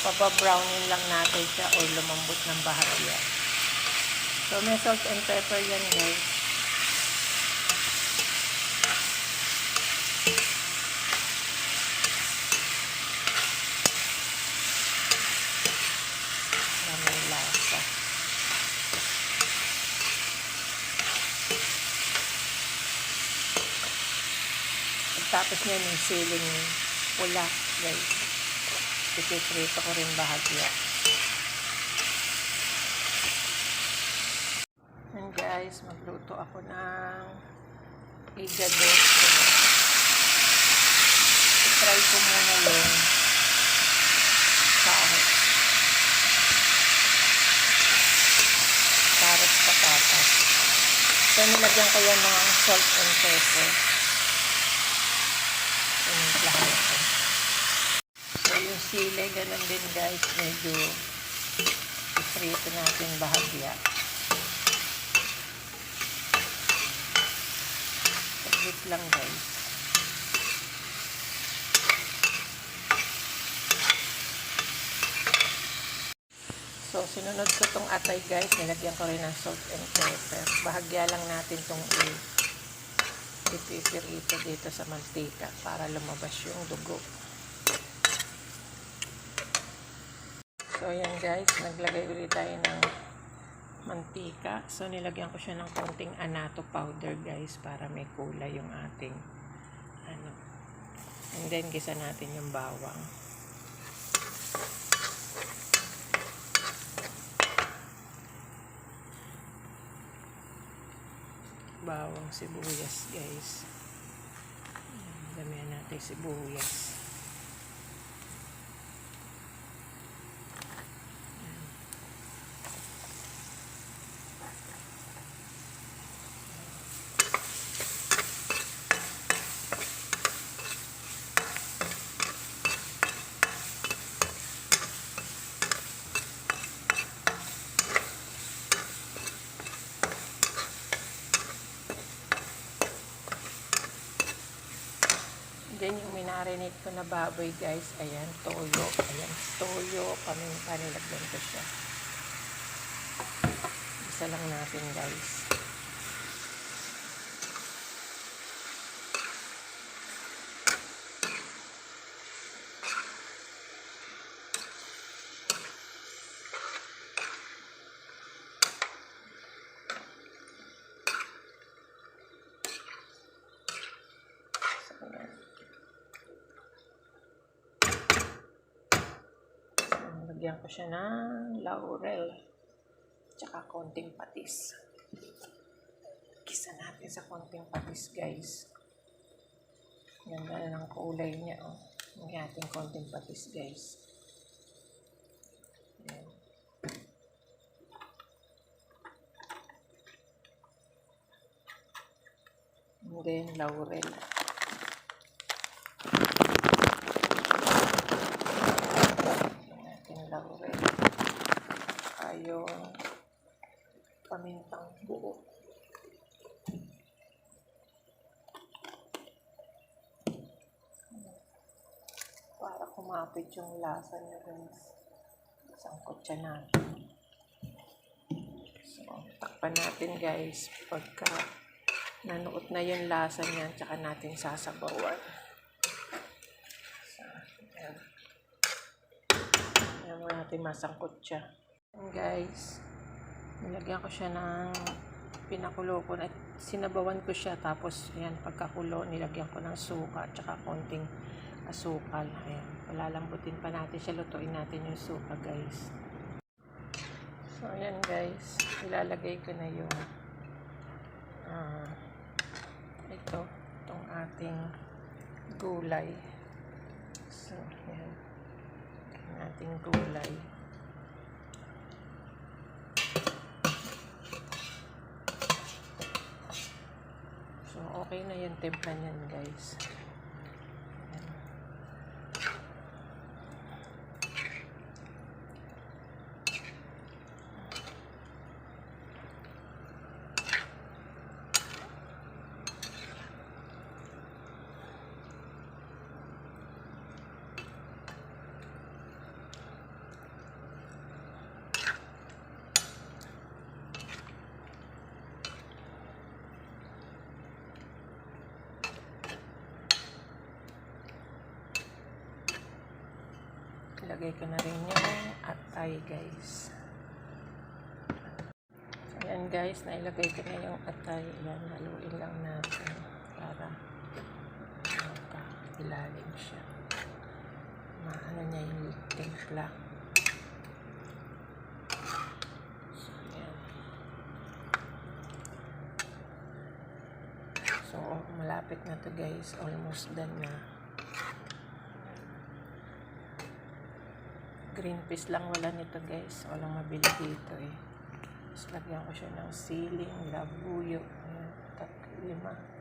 papabrownin lang natin siya or lumambot ng bahagya. So, may salt and pepper yan, guys. May lasa. Tapos niya yung siling pula, guys. Ipiprito ko rin bahagya. And guys, magluto ako ng igados. I-try ko muna yung carrots patatas. So, nilagyan ko yan ng salt and pepper. Sinimplahan ko. So, yung sili, ganun din guys. Medyo i-frito natin bahagya. Saglit lang guys. So, sinunod ko tong atay guys. Nilagyan ko rin ng salt and pepper. Bahagya lang natin tong ipipirito dito sa mantika para lumabas yung dugo. So, ayan guys. Naglagay ulit tayo ng mantika. So, nilagyan ko siya ng konting annatto powder guys para may kulay yung ating and then, gisa natin yung bawang. Bawang sibuyas guys. Damihan natin sibuyas. Then, yung minarinate ko na baboy guys, ayan, toyo. Ayan, toyo, paminta, nilagyan ko siya. Isa lang natin guys. Lagyan ko siya ng laurel tsaka konting patis. Gisa natin sa konting patis guys. Ganda na ng kulay niya. Oh. Lagyan natin konting patis guys. Ayan. And then laurel. Laurel. Yung pamintang buo. Para kumapit yung lasa niya guys. Sangkot siya natin. So, takpan natin guys. Pagka nanuot na yung lasa niya, tsaka natin sasabawan. So, ayan. Ayan mo natin masangkot siya. And guys, nilagyan ko siya ng pinakulo ko at sinabawan ko siya. Tapos, ayan, pagkakulo, nilagyan ko ng suka at saka konting asukal. Ayan, palalambutin pa natin siya. Lutuin natin yung suka, guys. So, ayan, guys. Ilalagay ko na yung itong ating gulay. So, ayan. Ating gulay. So, okay na yung timpla niyan, guys. ilagay ko na rin yung atay, guys. Ayan guys, nailagay ko na yung atay. Ayan, haluin lang natin para ilalim siya. Maano niya yung timpla. So, ayan. So, malapit na to guys. Almost done na. Green peas lang wala nito guys. Walang mabili dito eh. Tapos lagyan ko siya ng siling, labuyo. Ayan, 5.